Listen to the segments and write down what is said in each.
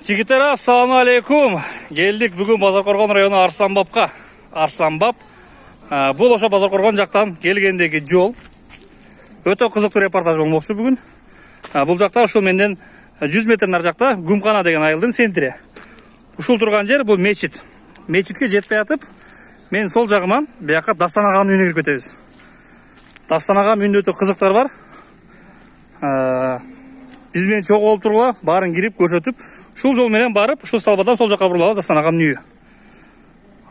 Жигиттер, ассаламу алейкум. Келдик бүгүн Базаркоргон району Арсланбапка. Арсланбап бул ошо Базаркоргон жактан келгендеги жол. Өтө кызыктуу репортаж болмокчу бүгүн. Бул жакта ушул менден 100 метр нар жакта Гумкана деген айылдын центри. Ушул турган жер бул мечит. Мечитке жетпей атып, мен сол жагыман бияка Дастан агамдын үйүнө кирип кетебиз. Дастан агамдын үйүндө өтө кызыктар бар. Биз менен чогуу болуп тургула, баарын кирип көрсөтүп, ушул жол менен барып, ушул столбадан сол жакка бурулабыз Дастан агамдын үйү.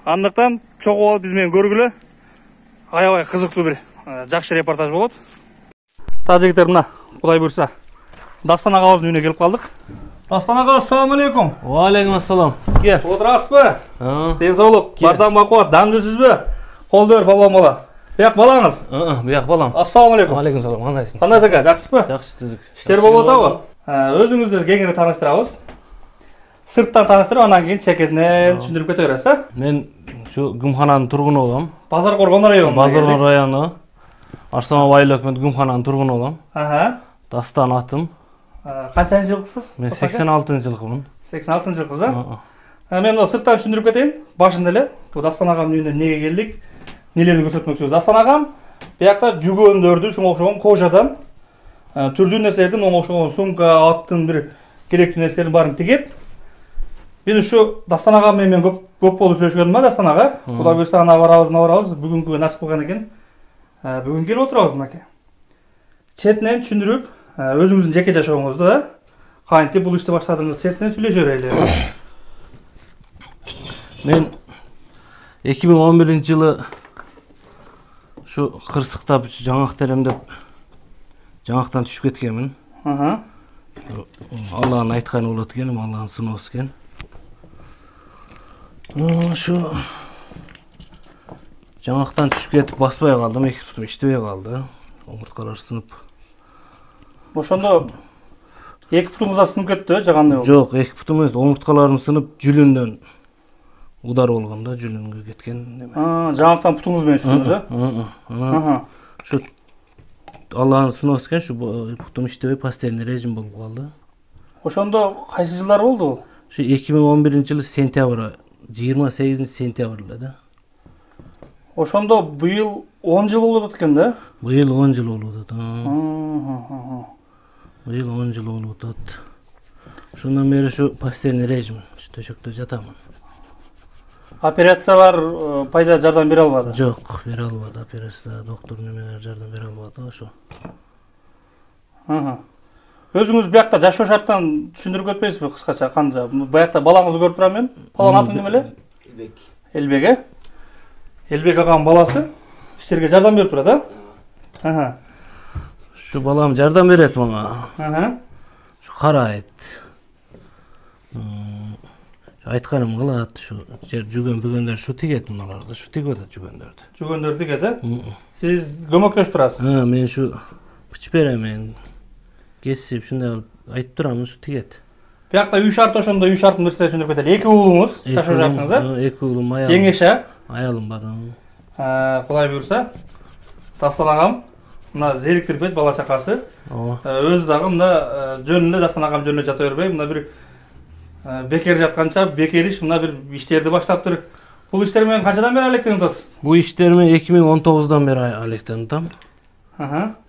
Андыктан чогуу болуп биз менен көргүлө. Аябай кызыктуу бир жакшы репортаж болот. Та жигиттер, мына Кудай буйрса Дастан агабыздын үйүнө келип калдык. Дастан ага, ассаламу алейкум. Ва алейкум ассалам. Кел. Отурасызбы? Ден соолук, бардам бакуат, даңдысызбы? Кол бер балам бала. Бияк балаңыз? Бияк балам. Ассаламу алейкум. Ва алейкум салам. Кандайсың? Кандайсыз ака, жакшысызбы? Жакшы түзүк. Иштер болуп атабы? Өзүңүздү кеңири тааныштырабыз. Сырттан тааныштырып, анан кийин чекетинен түшүндүрүп кете бересиз, а? Мен şu Гумкананын тургуну болом. Базаркоргон району. Базаркоргон району. Арсланбап айыл өкмөт Гумкананын тургуну болом. Дастан атым. Канчанчы жылкысыз? Мен 86-жылкымын. 86 жылкысыз, а? Мен мына сырттан түшүндүрүп кетейин. Башында эле Дастан агамдын үйүнө эмнеге келдик? Нелерди көрсөтмөкчүбүз? Дастан агам биякта жүгөндөрдү, шуга окшогон кожадан түрдүү нерселердин, оңго окшогон сумка, аттын бир керектүү нерселердин баарын тигет. Мен ушу Дастан ага менен көп болуп сүйлөшкөнмүн, Дастан ага. Кудай буйрса ана барабыз. Бүгүнкүгө насип кылган экен. Бүгүн келип отурабыз мынакей. Четинен түшүндүрүп, өзүңүздүн жеке жашооңузду да кантип бул ишти баштадыңыз, четинен сүйлөшө берели. Мен 2011-жылы şu кырсыктап жаңак теремдеп жаңактан түшүп кеткенмин. Алланын айтканы болот экен, Алланын сыноосу экен. Şu жаңактан түшүп кетип баспай калдым, эки бутум иштебей калды. Омурткалар сынып. Ошондо эки бутуңузда сынып кетти, жагандай болду? Жок, эки бутум эмес, омурткаларым сынып, жүлүндөн удар болгон да, жүлүнгө кеткен. Жаңактан бутуңуз менен түштүңүз, а? Şu Алланын сыноосу экен, şu бутум иштебей постельный режим болуп калды. Ошондо кайсы жылдар болду бул? Şu 2011-жылы сентябрь, 28 сентябрь эле да. Ошондо быйыл 10 жыл болуп атат экен да? Быйыл 10 жыл болуп атат. Быйыл 10 жыл болуп атат. Ошондон бери şu постельный режим, şu төшөктө жатамын. Операциялар пайда жардам бере албады? Жок, бере албады. Операция, доктор немелер жардам бере албады ошо. Өзүңүз биякта жашоо шарттан түшүндүрүп кетпейсизби кыскача, канча? Биякта балаңызды көрүп турам мен. Баланын аты неме эле? Элбек. Элбек, э? Элбек агамдын баласы иштерге жардам берип турат, а? Şu балам жардам берет мага. Şu карайт. Айтканым кылат, şu жер жүгөн-бүгөндөр şu тигет мыналарды, şu тигип атат жүгөндөрдү. Жүгөндөр тигет, э? Сиз көмөктөшүп турасыз? Мен şu быч берем, кесип, шундай кылып айтып турам, şu тигет. Биякта үй шарты ошондо үй шартын нерсе түшүндүрүп кетели. Эки уулуңуз жашоо жактыңыз, а? Эки уулум, аялым. Жеңеш, а? Аялым бар. Кудай буйрса, Дастан агам мына зериктирип бала чакасы. Өзү дагы мына жөнүндө Дастан агам жөнүндө жата бербей, мына бир бекер жатканча бекер иш мына бир иштерди баштаптыр. Бул иштер менен канчадан бери алектенип атасыз? Бул иштер менен 2019-дан бери алектенип атам.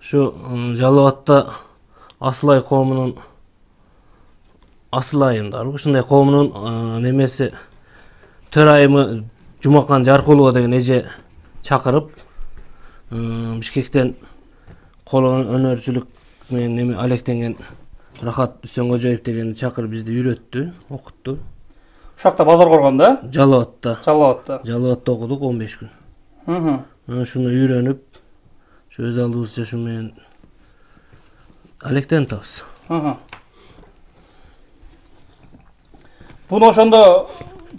Şu Жалал-Абадта Асылай коомунун Асылайымдар, ушундай коомунун немеси төрайымы Жумакан Жаркулова деген эже чакырып, Бишкектен кол өнөрчүлүк менен неме алектенген Рахат Үсөнгөжоев дегенди чакырып бизди үйрөттү, окутту. Ушакта Базаркоргонда? Жалал-Абадта. Жалал-Абадта окудук 15 күн. Шуну үйрөнүп, şu өз алдыбызча şu менен алектенип атабыз. Буну ошондо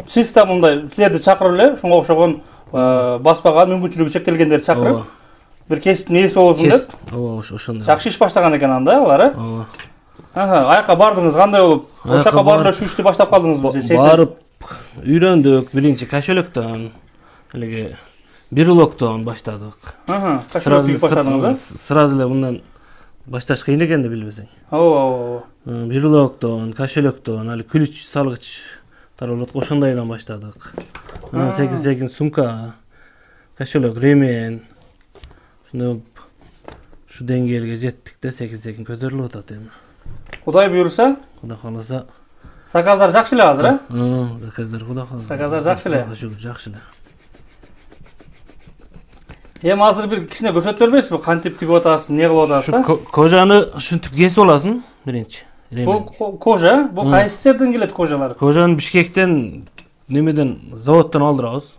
сиз да мындай силерди чакырып эле, ошого окшогон баспаган мүмкүнчүлүгү чектелгендерди чакырып, бир кесиптин ээси болсун деп. Ошондой. Жакшы иш баштаган экен анда, алар, э? Аяка бардыңыз кандай болуп? Ошака барып şu ишти баштап калдыңызбы? Барып үйрөндүк, биринчи кашөлөктөн, элеге бир улоктон баштадык. Кашөлөк тигип баштадыңыз, а? Сразу эле мындан башташ кыйын экен да билбесең. Ооба. Бирилоктон, кошелектон, али күлүч салгычтар болот, ошондойдон баштадык. Секин сумка, кошелек, ремен. Şu dengeye жетtik de sekin көтөрүлүп атат эми. Кудай буйруса? Кудай кааласа. Заказдар жакшы эле азыр, э? Заказдар кудай кааласа. Заказдар жакшы эле. Жакшы эле. Эми азыр бир кичине көрсөтүп бербейсизби? Кантип тигип атасың, эмне кылып атасың? Кожаны ушинтип кесип аласың, биринчи. Бул кожа, бул кайсы жерден келет кожалар? Кожаны Бишкектен, немеден, заводдон алдырабыз.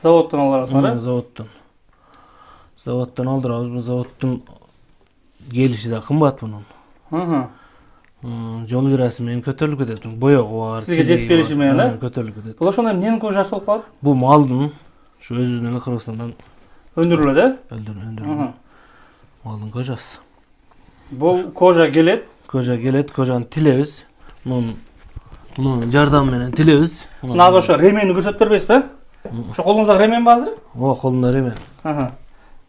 Заводдон алдырасыңар, э? Заводдон алдырабыз. Бул заводдун келиши да кымбат мунун. Жол кирасы менен көтөрүлүп кетет. Боёгу бар. Сизге жетип бериши менен, э? Көтөрүлүп кетет. Бул ошондой эмненин кожасы болуп калат? Бул малдын, ушу өзүбүздүн Кыргызстандан өндүрүлөт, э? Өндүрүлөт. Малдын кожасы. Бул кожа келет, кожаны тилебиз. Мунун жардам менен тилебиз. Назыр ошо ремени көрсөтүп бербейсизби? Ошо колуңузда ремен бар азыр? Ооба, колумда ремен.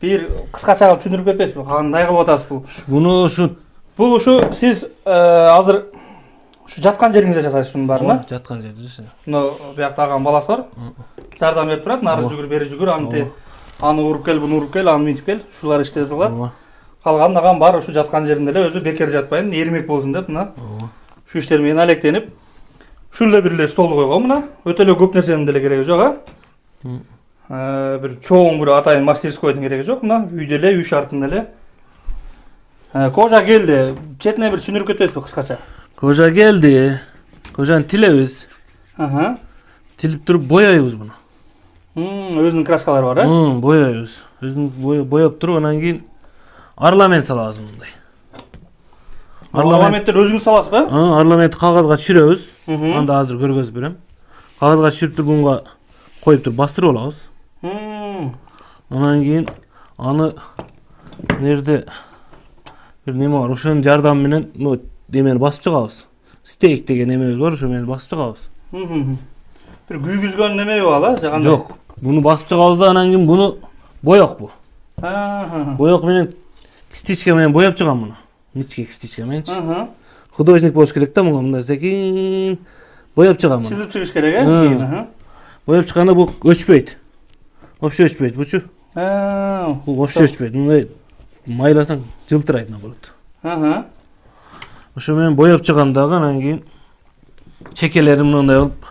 Бир кыскача кылып түшүндүрүп кетпейсизби? Кандай кылып атасыз бул? Буну Бул сиз азыр ушу жаткан жериңизде жасайсыз шунун баарын, э? Жаткан жерде жасайм. Мына биякта агам баласы бар. Жардам берип турат, нары жүгүр, бери жүгүр, аны уруп кел, буну уруп кел, аны минтип кел. Ушулар иштеп кылат. Калган агам бар, ушу жаткан жеринде эле өзү бекер жатпайын, эрмек болсун деп мына. Ушу иштер менен алектенип, ушул эле бир эле столду койгон мына. Өтө эле көп нерсенин деле кереги жок, а? Бир чоң бир атайын мастерскойдун кереги жок, мына үйдө эле, үй шартында эле. Кожа келди. Четине бир түшүндүрүп кетесизби кыскача? Кожа келди. Кожаны тилебиз. Тилип туруп бояйбыз буну. Өзүнүн краскалары бар, э? Бояйбыз. Өзүн бояп туруп, анан кийин орнамент салабыз мындай. Орнаменттер өзүңүз саласызбы? Орнаментти кагазга түшүрөбүз. Анда азыр көргөзүп берем. Кагазга түшүрүп туруп буга коюп туруп бастырып алабыз. Анан кийин аны нерде бир неме бар, ошонун жардамы менен немени басып чыгабыз. Стейк деген немебиз бар, ошо менен басып чыгабыз. Бир күйгүзгөн неме бар, жагандай? Жок, буну басып чыгабыз да, анан кийин буну боек бу. Боек менен кистичка менен бояп чыгам муну. Мичке кистичка мененчи. Художник болуш керек да, мындай секин бояп чыгам муну. Чизип чыгыш керек, э? Бояп чыкканда бул өчпөйт. Вообще өчпөйт бучу. Бул вообще өчпөйт. Мындай майласаң жылтырайт болот. Ошо менен бояп чыгам дагы, анан кийин чекелерим мындай болуп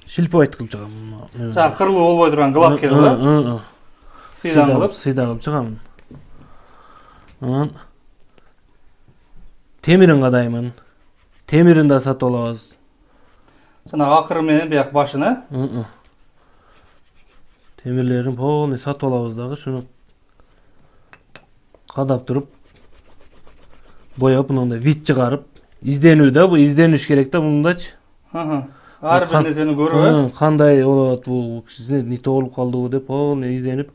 шилповать кылып чыгам. Жана кырылуу болбой турган гладкий кылып, сыйда кылып чыгам. Анан темирин кадаймын. Темирин да сатып алабыз. Жана акыры менен бияк башын, э? Темирлерин полный сатып алабыз дагы, шуну кадап туруп бояп, мындай вид чыгарып, изденүү да, бу издениш керек да мындачы. Ар бир нерсени көрүп, э? Кандай болот бул, не болуп калдыбы деп полный изденип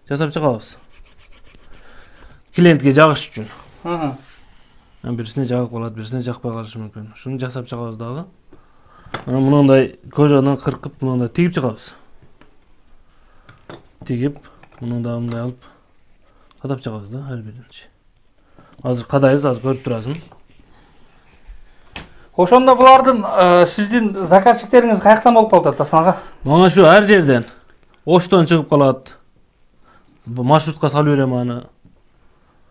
жасап чыгабыз. Клиентке жагыш үчүн. Бирисине жагып калат, бирисине жакпай калышы мүмкүн. Шуну жасап чыгабыз дагы. Анан мындай кожадан кыркып, мындай тигип чыгабыз. Тигип, муну да мындай алып кадап чыгабыз да, ар биринчи. Азыр кадайбыз, азыр көрүп турасың. Ошондо булардын сиздин заказчиктериңиз каяктан болуп калат Таснага? Мага шу ар жерден. Оштон чыгып калат. Маршрутка салып берем аны.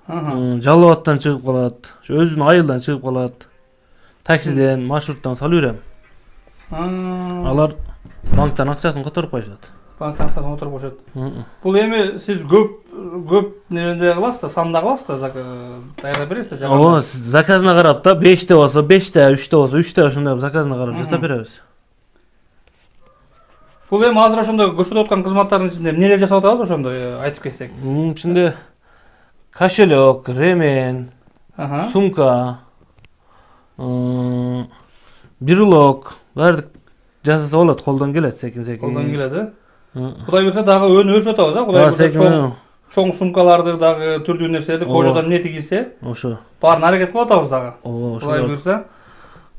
Жалал абадтан чыгып калат. Ошо өзүнүн айылдан чыгып калат. Таксиден, маршруттан салып берем. Алар банктан акчасын которуп коюшат. Банктан акчасын которуп коюшат. Бул эми сиз көп немеде кыласыз да, санда кыласыз да, даярдап бересиз да? Ооба, заказына карап да, 5те болсо 5те, 3те болсо 3те, ошондой заказына карап жасап беребиз. Бул эми азыр ошондой көрсөтүп аткан кызматтардын ичинде эмнелер жасап атабыз ошондой айтып кетсек? Мунун ичинде кошелек, ремен, сумка, бирилок, баардык жасаса болот, колдон келет, секин. Колдон келет, э? Кудай берсе дагы өнү өсүп атабыз, а? Кудай берсе чоң сумкаларды дагы түрдүү нерселерди кожадан эмне тигилсе, ошо баарын аракет кылып атабыз дагы. Ооба, ошо. Кудай берсе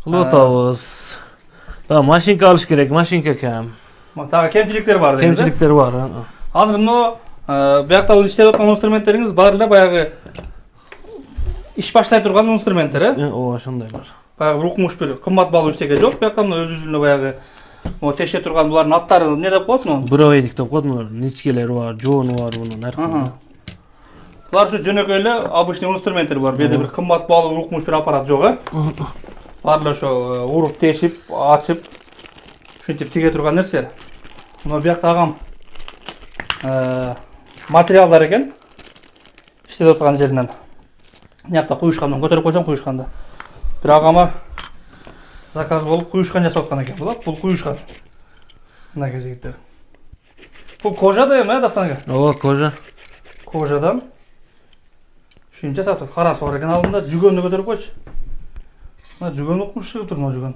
кылып атабыз. Дагы машинка алыш керек, машинка кем. Дагы кемчиликтер бар дейсиз. Кемчиликтер бар. Азыр мына биякта иштеп аткан инструменттериңиз баары эле баягы иш баштай турган инструменттер, ооба ошондойлор. Баягы рукмуш бир кымбат баалуу эчтеке жок, биякта мына өз-өзүнө баягы теше турган булардын аттары эмне деп коет муну? Бровейник деп коет муну. Ничкелери бар, жоону бар мунун аркы. Булар ушу жөнөкөй эле обычный инструменттер бар. Бул бир кымбат баалуу рукмуш бир аппарат жок, Баары ошо уруп тешип, ачып, ушинтип тиге турган нерсе. Мына биякта агам материалдар экен. Иштеп отурган жеринен. Мынакта куюшкандан көтөрүп койсом куюшканды. Бир агама заказ болуп куюшкан жасап аткан экен бул. Бул куюшкан. Мына жигиттер. Бул кожа да эме, Дастан ака? Ооба, кожа. Кожадан ушинтип жасап, карасы бар экен алдында, жүгөнү көтөрүп койчу. Мына жүгөн укмуш чыгып тур, мына жүгөн.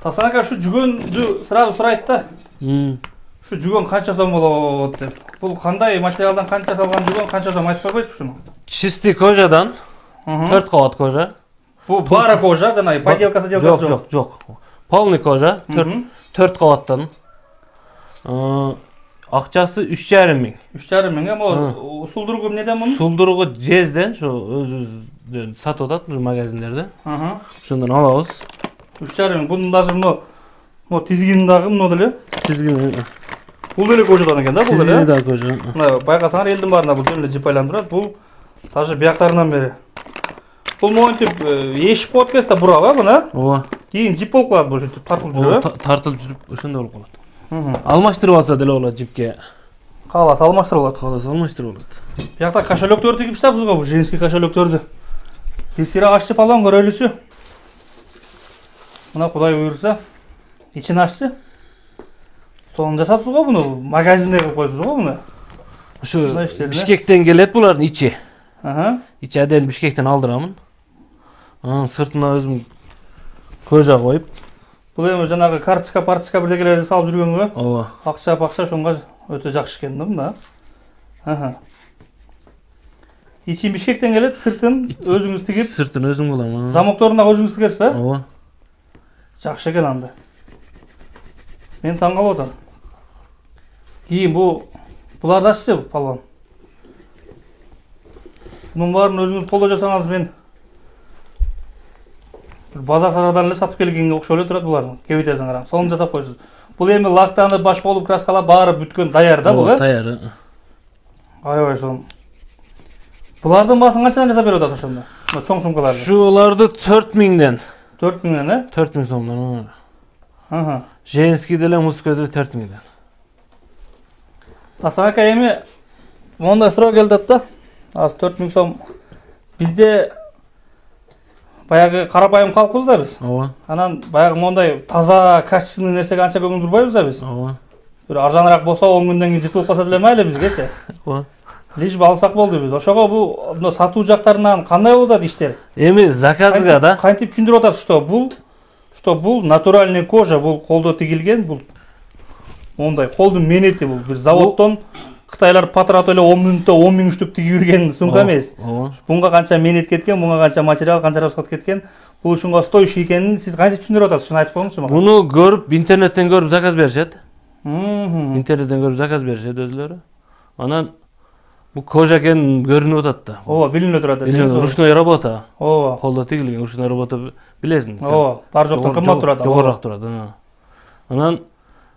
Дастан ака ушу жүгөндү сразу сурайт да. Şu жүгөн канча сом болот деп. Бул кандай материалдан канча жасалган жүгөн, канча сом айтып койбойсузбу шуну? Чистый кожадан 4 кабат кожа. Бул бара кожа, жана поделкасы делкасы жок. Жок. Полный кожа 4 кабаттан. Акчасы 3,5 миң. 3,5 миң. Эми сулдуругу эмнеден мунун? Сулдуругу жезден, ошо өзүбүздөн сатып атат магазиндерде. Ошондон алабыз. 3,5 миң. Бунун даже мына тизгини дагы мына деле. Тизгини. Бул деле кожадан экен да, бул деле. Тизгини да кожа. Мына байкасаңар элдин баарында бул жөн эле жип айландырат. Бул даже бияктарынан бери. Бул монтип эшип коет экенсиз да бурап, мына. Ооба. Кийин жип болуп калат, бул ушинтип тартылып жүрүп. Тартылып жүрүп ошондой болуп калат. Алмаштырып алса деле болот жипке. Кааласа алмаштырып алат. Кааласа алмаштырып алат. Биякта кошелектөр тигип иштебиз го, бул женский кошелектөрдү. Тесира аччы палон көрөлүчү. Мына Кудай буйрса, ичин аччы. Сонун жасапсыз го буну, магазинде кылып койсуз го буну. Ушу Бишкектен келет булардын ичи. Ичи аден Бишкектен алдырамын. Сыртына өзүм кожа коюп. Бул эми жанагы карточка бирдекелерди салып жүргөнгө. Ооба. Акча ошонго өтө жакшы экен да, мында. Ичин Бишкектен келет, сыртын өзүңүз тигип. Сыртын өзүм кылам. Замокторун да өзүңүз тигесизби? Ооба. Жакшы экен анда. Мен таң калып атам. Кийин буларды аччы палван. Мунун баарын өзүңүз колдо жасаңыз, мен базар сарадан эле сатып келгенге окшоп эле турат булар. Кебитесиң караң. Сонун жасап койсуз. Бул эми лактанып, башка болуп, краскалап баары бүткөн даяр да бул, Даяр. Аябай сонун. Булардын баасын канчадан жасап берип атасыз ошондо? Чоң сумкаларды. Шуларды 4 миңден. 4 миңден, 4 миң сомдон. Женский деле, мужской деле 4 миңден. Дастан ака эми мондай суроо келди да. Азыр 4 миң сом. Бизде баягы карапайым калкпыз да биз. Ооба. Анан баягы мондай таза, качественный нерсеге анча көңүл бурбайбыз да биз. Ооба. Бир арзаныраак болсо 10 күндөн кийин жытылып калса деле мейли бизгечи. Ооба. Лиш алсак болду биз. Ошого бул сатуу жактарынан кандай болуп атат иштер? Эми заказга да. Кантип түшүндүрүп атасыз, что бул натуральный кожа, бул колдо тигилген, бул мондай колдун менети, бул бир заводдон Кытайлар патыратып эле 10 мүнөттө 10 миң штук тигип жүрген сумка эмес. Бунга канча менет кеткен, бунга канча материал, канча расход кеткен, бул ушунга стоящий экенин сиз кантип түшүндүрүп атасыз? Шуну айтып коюңузчу мага. Буну көрүп, интернеттен көрүп заказ беришет. Интернеттен көрүп заказ беришет өзүлөрү. Анан бул кожа экен көрүнүп атат да. Ооба, билинип турат. Ручной работа. Ооба. Колдо тигилген ручной работа билесиң. Ооба, бар жоктон кымбат турат. Жогораак турат. Анан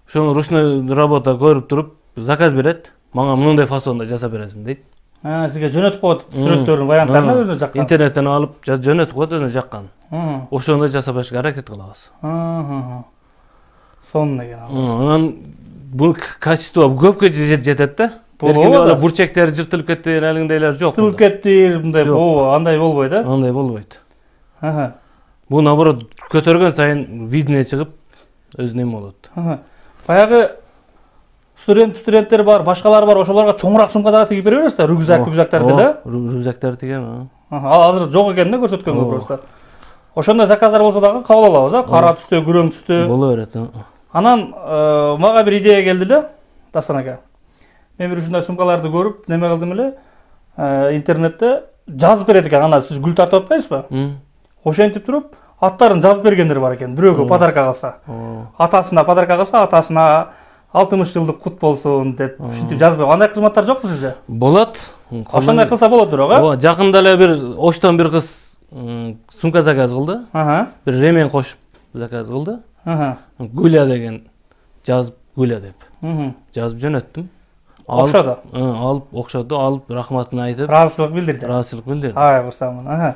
ошону ручной работа көрүп туруп заказ берет. Мага мындай фасонда жасап бересиң дейт. Сизге жөнөтүп коет сүрөттөрүн, варианттарын өзүнө жаккан. Интернеттен алып жөнөтүп коет өзүнө жаккан. Ошондой жасап беришке аракет кылабыз. Сонун экен. Анан бул качество көпкө жетет да. Ооба. Бурчектери жыртылып кетти, элиңдейлер жок. Жыртылып кетти, мындай, ооба, андай болбойт да? Андай болбойт. Бул наоборот көтөргөн сайын видне чыгып, өзүнө эме болот. Баягы студенттер бар, башкалар бар, ошолорго чоңураак сумка дагы тигип бере бересиз да, рюкзактарды да? Рюкзактарды тигем. Азыр жок экен да, көрсөткөнгө просто. Ошондой заказдар болсо дагы кабыл алабыз, кара түстө, күрөң түстө. Боло берет. Анан мага бир идея келди эле, Дастан ака. Мен бир ушундай сумкаларды көрүп, неме кылдым эле, интернетте жазып берет экен, анан сиз гүл тартып атпайсызбы? Ошентип туруп, аттарын жазып бергендер бар экен, бирөөгө подарка кылса. Атасына подарка кылса, атасына 60 жылдык кут болсун деп ушинтип жазып. Андай кызматтар жокпу сизде? Болот. Ошондой кылса болот бирок, Ооба, жакында эле бир Оштон бир кыз сумка заказ кылды. Бир ремен кошуп заказ кылды. Гуля деген жазып Гуля деп. Жазып жөнөттүм. Окшоду. Алып окшоду, алып рахматын айтып, Ыраазычылык билдирди. ыраазычылык билдирди. Ай, курсамын.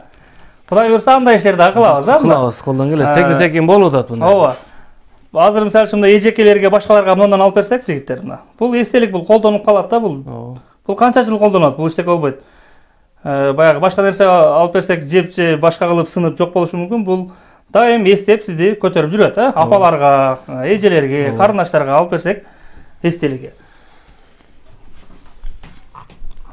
Кудай буйрса андай иштерди кылабыз, Кылабыз, колдон келет. Секин болуп атат мында. Ооба. Азыр мисалы үчүн мындай эжекелерге башкаларга мындан алып берсек, жигиттер мына. Бул эстелик, бул колдонуп калат да бул. Бул канча жыл колдонот? Бул иштек болбойт. Баягы башка нерсе алып берсек, жеп же башка кылып сынып жок болушу мүмкүн. Бул дайым эстеп сизди көтөрүп жүрөт, апаларга, эжелерге, карындаштарга алып берсек, эстеликке.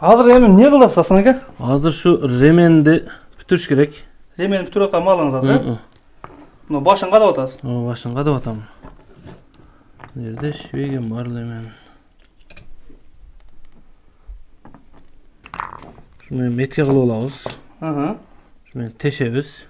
Азыр эми эмне кылабыз Асан ака? Азыр шу ременди бүтүрүш керек. Ременди бүтүрүп аткан малыңыз азыр. Мына башын кадап атасыз. Ооба, башын кадап атам. Жерде швеген бар ремен. Шуну метке кылып алабыз. Шуну тешебиз.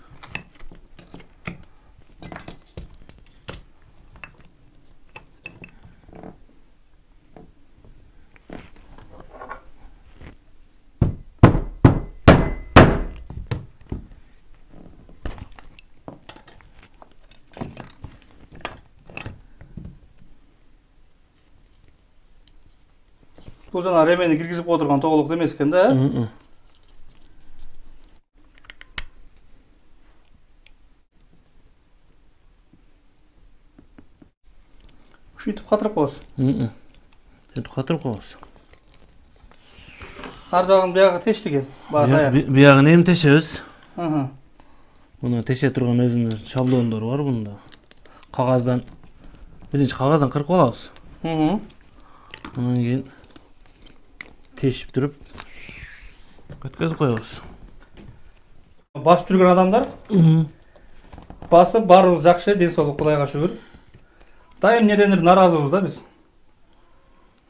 Бул жана ременди киргизип отурган тоголук эмес экен да, Ушинтип катырып коебуз. Ушинтип катырып коебуз. Ар жагын биягы тешти экен. Биягын эми тешебиз. Муну теше турган өзүнүн шаблондору бар бунда. Кагаздан биринчи кагаздан кыркып алабыз. Анан кийин тешип туруп өткөзүп коебуз. Басып жүргөн адамдар басып баарыбыз жакшы, ден соолук Кудайга шүгүр. Дайым недендир наразыбыз да биз.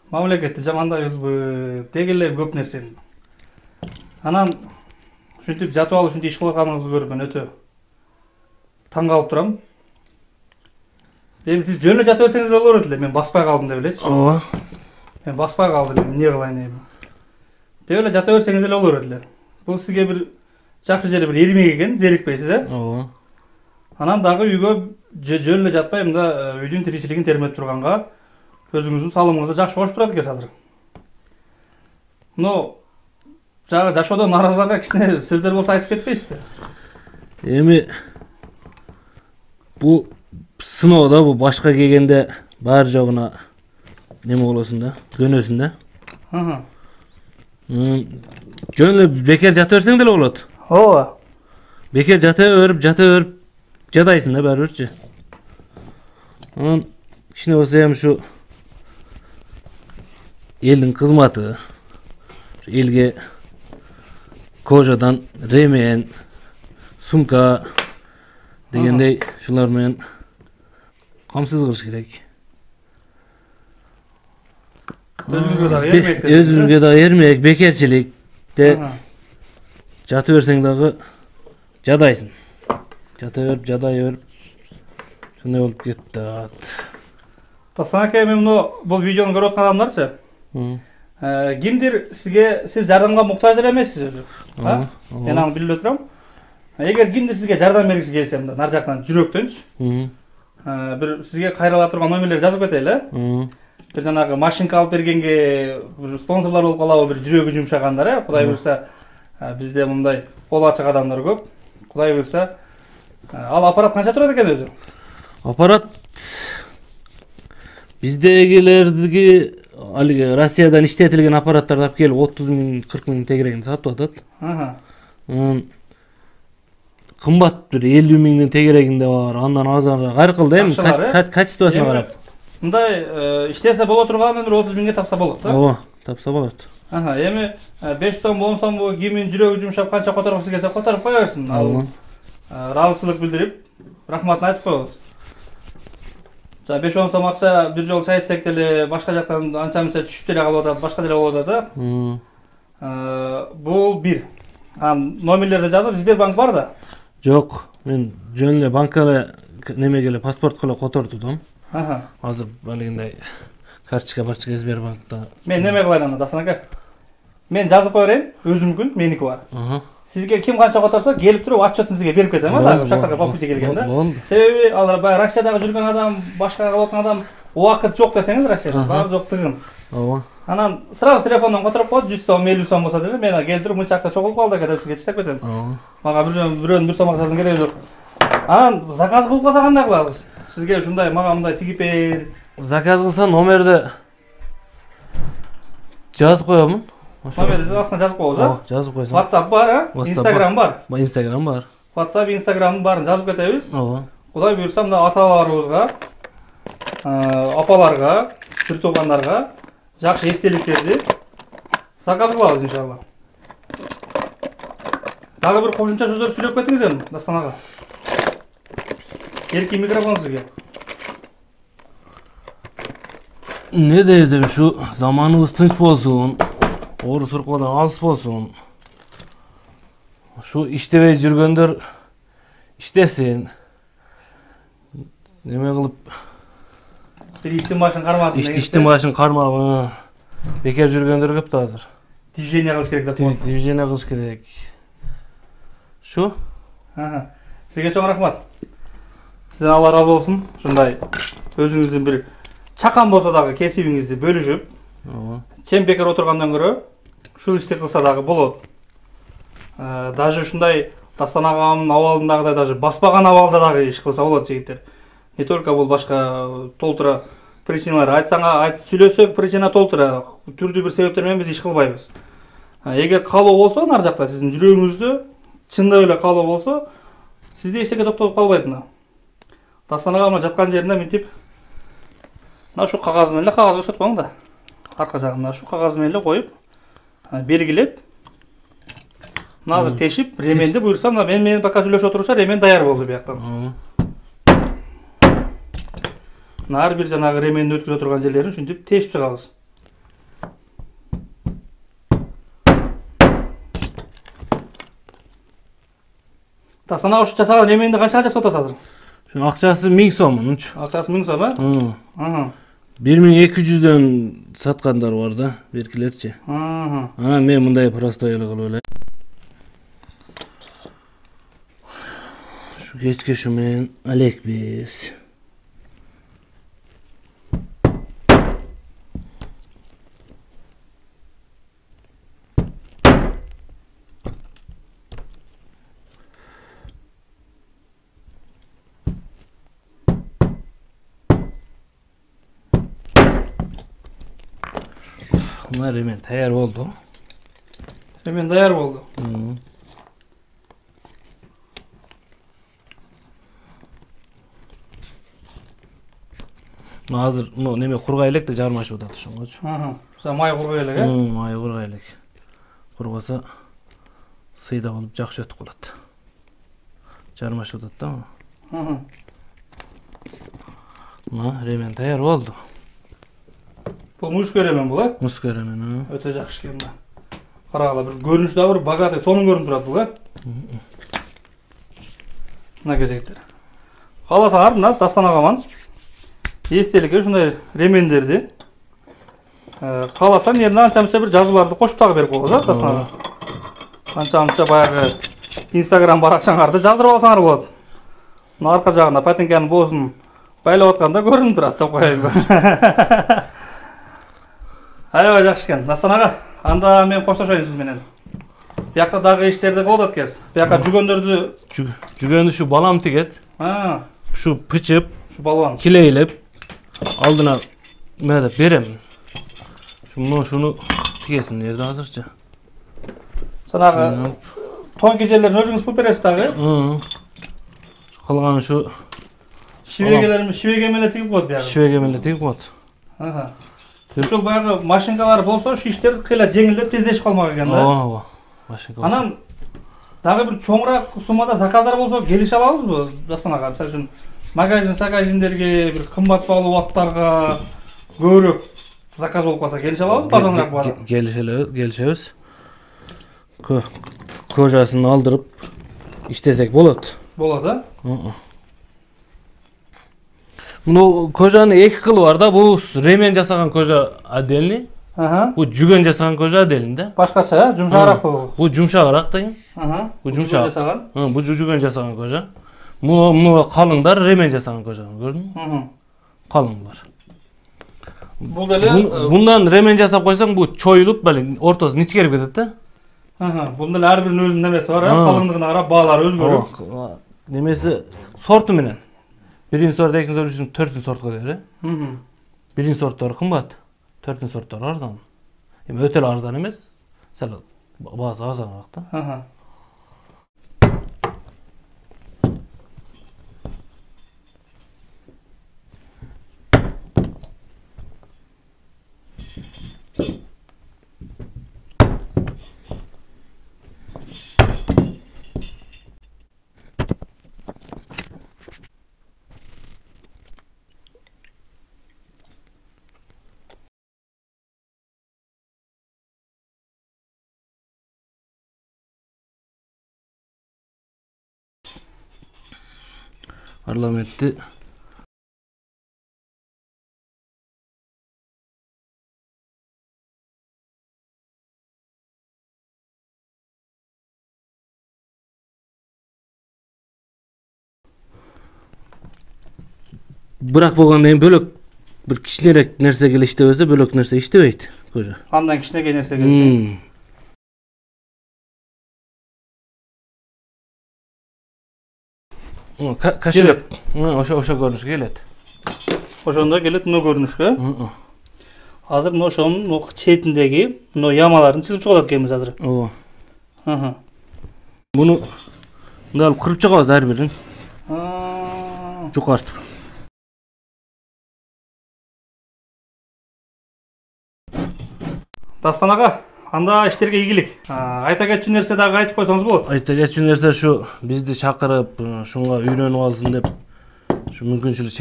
Мамлекетти жамандайбызбы, деги эле көп нерсени. Анан ушинтип жатып алып ушинтип иш кылып атканыңызды көрүп мен өтө таң калып турам. Эми сиз жөн эле жата берсеңиз болор эле, мен баспай калдым деп элечи. Ооба. Мен баспай калдым, эмне кылайын эми? Деп эле жата берсеңиз эле болор эле. Бул сизге бир жакшы жери бир эрмек экен, зерикпейсиз, Ооба. Анан дагы үйгө жөн эле жатпай, мында үйдүн тиричилигин термеп турганга өзүңүздүн салымыңызды жакшы кошуп турат экенсиз азыр. Жагы жашоодон наразыларга кичине сөздөр болсо айтып кетпейсизби? Эми бул сыноо да, бул башка келгенде баары жогуна неме болосуң да, көнөсүң да. Жөн эле бекер жата берсең деле болот. Ооба. Бекер жата берип жадайсың да баары бирчи. Анан кичине болсо эми ушу элдин кызматы, элге кожадан ремен, сумка дегендей шулар менен камсыз кылыш керек. Өзүңүзгө дагы эрмек. Өзүңүзгө дагы эрмек, бекерчиликте жатып берсең дагы жадайсың. Жата жадай берип шундай болуп кетти. Асан ака, эми бул видеону көрүп аткан адамдарчы? Кимдир сиз жардамга муктаж эле эмессиз өзү. Мен аны билип турам. Эгер кимдир сизге жардам бергиси келсе, мында нар жактан жүрөктөнчү. Бир сизге кайрыла турган номерлер жазып кетели, Бир жанагы машинка алып бергенге спонсорлор болуп калабы, бир жүрөгү жумшагандар, Кудай буйрса бизде мындай кол ачык адамдар көп. Кудай буйрса ал аппарат канча турат экен өзү? Аппарат биздегилердики алиги Россиядан иштетилген аппараттарды алып келип 30 миң, 40 миң тегерегинде сатып атат. Кымбат бир 50 миңдин тегерегинде бар. Андан азыраак кайрыкыл да эми качествосуна карап. Мындай иштесе боло турганын бир 30 миңге тапса болот, Ооба, тапса болот. Эми 5 сом, 10 сомбу кимдин жүрөгү жумшап канча которгусу келсе которуп кое берсин. Ал ыраазычылык билдирип, рахматын айтып коебуз. 5-10 сом акча бир жолу чайсек деле башка жактан анча-мынча түшүп деле калып атат, башка деле болуп атат да. Бул бир. Номерлерди жазып, Сбербанк бар да? Жок, мен жөн эле банкага немеге эле паспортко эле котордум. Азыр алигиндей карточка Сбербанкта. Мен неме кылайын анда, Асан ака? Мен жазып қоя берейін, өзімкін, менікі бар. Сізге кім қанша қотарса, келіп тұрып отчетін сізге беріп кетемін, дағы шақтарға попытке келген да. Себебі, Россиядағы жүрген адам, башқа қалатын адам, уақыт жоқ десеңіз Россияда, бар жоқтығын. Анан сразу телефондан қотарып қойды, 100 сом, 50 сом болса деді, мен келіп тұрып мұнша ақша шоғылып қалды, кәдіп сізге тістеп кетемін. Маға біреудің бір сом ақшасын керек жоқ. Анан заказ қылып қалса қандай қыласыз? Сізге шундай, маған мындай тігіп бер. Заказ қылса номерді жазып қоямын. Номерді астына жазып қойыңыз, жазып қойсам. WhatsApp бар, Instagram бар. Instagram бар. WhatsApp, Instagram барын жазып кетеміз. Құдай бұйырса, мына аталарымызға, апаларға, түр туғандарға жақсы естеліктерді заказ қыламыз иншалла. Дағы бір қосымша сөздер сөйлеп кетіңіз енді, Дастан аға. Еркін микрофон сізге. Ne deyeceğim şu zamanımız tınç bolsun, oru surkodan alыс bolsun. Şu iştebe жүргөндөр iştesin. Neme kılıp Bir iştin başın karmadın. İştin başın karmabı. Bekar жүргөндөр köp da hazır. Движение kılış gerek de. Движение kılış gerek. Şu? Sizge çok rahmat. Sizden Allah razı olsun. Şunday özünüzün bir чакан болса дагы кесибиңизди бөлүшүп, чем бекер отургандан көрө ушул ишти кылса дагы болот. Даже ушундай Дастан агамдын абалындагыдай даже баспаган абалда дагы иш кылса болот жигиттер. Не только бул башка толтура причиналар айтсаңа сүйлөсөк причина толтура түрдүү бир себептер менен биз иш кылбайбыз. Эгер каалоо болсо нар жакта сиздин жүрөгүңүздө чындап эле каалоо болсо сизде эчтеке токтолуп калбайт мына. Дастан агам жаткан жеринде мынтип мына шу қағазын эле қағазға көрсөтпөң да. Арка жагына шу қағазын эле коюп, белгилеп, мына азыр тешип, ременди буйрса, мына мен пока сүйлөшүп отурушар, ремен даяр болду бияктан. Мына ар бир жанагы ременди өткүзө турган жерлерин ушинтип тешип чыгабыз. Дастан ага ушу жасаган ременди канчага жасап атасыз азыр? Şunun akçası 1000 som munç. Акчасы 1000 сом, а? 1200'den satkanlar var da belkilerçi. Ana men bunday prostoy ele kılıp ele. Şu geçke şu men alek biz. Bunlar hemen tayar oldu. Hemen tayar oldu. Hazır neme kurgaylık da jarmaşıp atат şongoçu. Sen may kurgaylık, he? May kurgaylık. Kurgasa sıyda olup jakşı ötüp kalat. Jarmaşıp atат da mı? Hemen tayar oldu. Bu muş göremen bu, he? Muş göremen, ha. Öte jakşı eкен да. Карагыла bir görünüş da bir bagатый, сонун көрүнүп турат бул, he? Мына кезектер. Кааласаңар мына Дастан агаман эстеликке ушундай ремендерди кааласа жерине анча-мынча бир жазууларды кошуп дагы берип койгуз, а Дастан ага. Анча-мынча баягы Instagram баракчаңарды жаздырып алсаңар болот. Мына арка жагында патенканын боосун байлап атканда көрүнүп турат деп коеюн. Аябай жакшы экен, Дастан ага. Анда мен коштошоюн сиз менен. Биякта дагы иштерди кылып атат экенсиз. Биякка жүгөндү şu balam tiget. Şu pıçıp, şu balvan kileylep aldına mene berem. Şunu tigesin nerede hazırça. Sanagı ton gecelerini özüңүz kılıp beresiz dagı. Kalgan şu şivege menle tigip koydu biyagı. Şivege menle tigip koydu. Uşul баягы машинкалар болсо ушу иштер кыйла жеңилдеп тездешип калмак экен да. Ооба. Машинка. Анан дагы бир чоңураак суммада заказдар болсо келише алабызбы, Дастан ага? Мисалы үчүн магазиндерге бир кымбат баалуу аттарга көбүрөөк заказ болуп калса келише алабызбы, бардамыраак баары? Келишебиz. Kocasını aldırıp iştesek bolot. Bolot, ha? Bunu kocanın iki kılı var da bu remen jasagan koca отдельный. Bu жүгөн жасаган кожа делинде. Başkaça, jumşarak bu. Bu жумшагыраак дейм. Bu жумшак. жасаган. Bu жүгөн жасаган кожа. Муну калыңдар ремен жасаган кожа. Көрдүңбү? Калың булар. Бул деле Bundan remen жасап койсоң, бу чоюлуп, бале, ортосу ичкерип кетет да. Bunda da her birinin özünün nemesi var ya. Kalınlığına karab bağları özgürlük. Nemesi sortu menen. Birinci sort, ikinci sort, üçüncü, төртүнчү сортко келе. Birinci sortları kımbat. Төртүнчү сорттары арзан. Эми өтө эле арзан эмес. Сәл баасы арзаныраак да. Parlamentti bırak bolgandan bölök bir кичинерээк нерсе келе иштебесе бөлөк нерсе иштебейт кожа. Андан кичинекей нерсе келсе. Кашырып. Ошо көрүнүшкө келет. Ошондо келет мына көрүнүшкө. Азыр мына ошонун четиндеги мына ямаларын чызып чыгып аткенбиз азыр. Ооба. Буну мындай алып кырып чыгабыз ар бирин. Жукартып. Дастан ага, анда иштерге ийгилик. Айта кетчү нерсе дагы айтып койсоңуз болот. Айта кетчү нерсе ушу бизди чакырып, шунга үйрөнүп алсын деп, ушу мүмкүнчүлүгү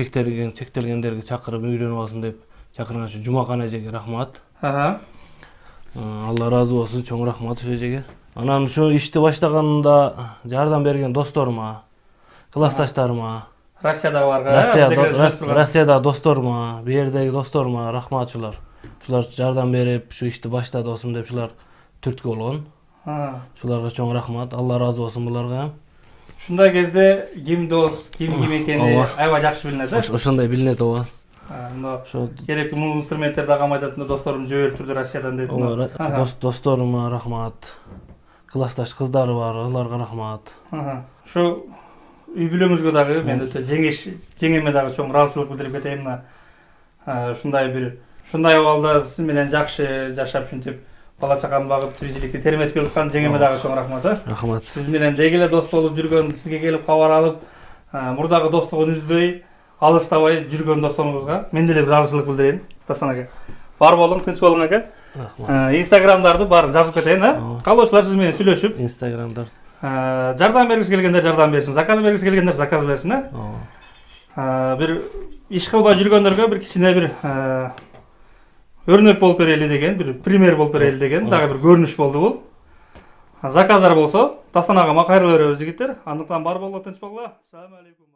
чектелгендерге чакырып үйрөнүп алсын деп чакырган ушу Жумакан эжеге рахмат. Алла ыраазы болсун, чоң рахмат эжеге. Анан ушу ишти баштаганымда жардам берген досторума, классташтарыма, Россияда барга, Россияда досторума, бу жердеги досторума рахмат ушулар. Ушулар жардам берип, ушу ишти баштады осум деп ушулар түрткү болгон. Ушуларга чоң рахмат. Алла ыраазы болсун буларга. Ушундай кезде ким дос, ким экени аябай жакшы билинет да. Ошондой билинет ооба. Ошо керектүү мул инструменттерди агам айтат, досторум жиберип турду Россиядан дейт. Досторума рахмат. Классташ кыздары бар, аларга рахмат. Ушу үй бүлөңүзгө дагы мен өтө жеңеме дагы чоң ыраазычылык билдирип кетейин. Ушундай абалда сиз менен жакшы жашап ушинтип бала чаканы багып тиричиликти терметип келаткан жеңеме дагы чоң рахмат. Рахмат. Сиз менен деги эле дос болуп жүргөн, сизге келип кабар алып, мурдагы достугун үзбөй, алыстабай жүргөн досторуңузга мен деле бир ыраазычылык билдирейин. Дастан ака. Бар болуң, тынч болуң ака. Инстаграмдарды баарын жазып кетейин, каалоочулар сиз менен сүйлөшүп. Инстаграмдар. Жардам бергиси келгендер жардам берсин, заказ бергиси келгендер заказ берсин. Бир иш кылбай жүргөндөргө бир кичине бир өрнөк болуп берели деген, бир пример болуп берели деген дагы бир көрүнүш болду бул. Заказдар болсо, Дастан агама кайрыла беребиз жигиттер. Андыктан бар болгула, тынч болгула. Assalamu alaykum.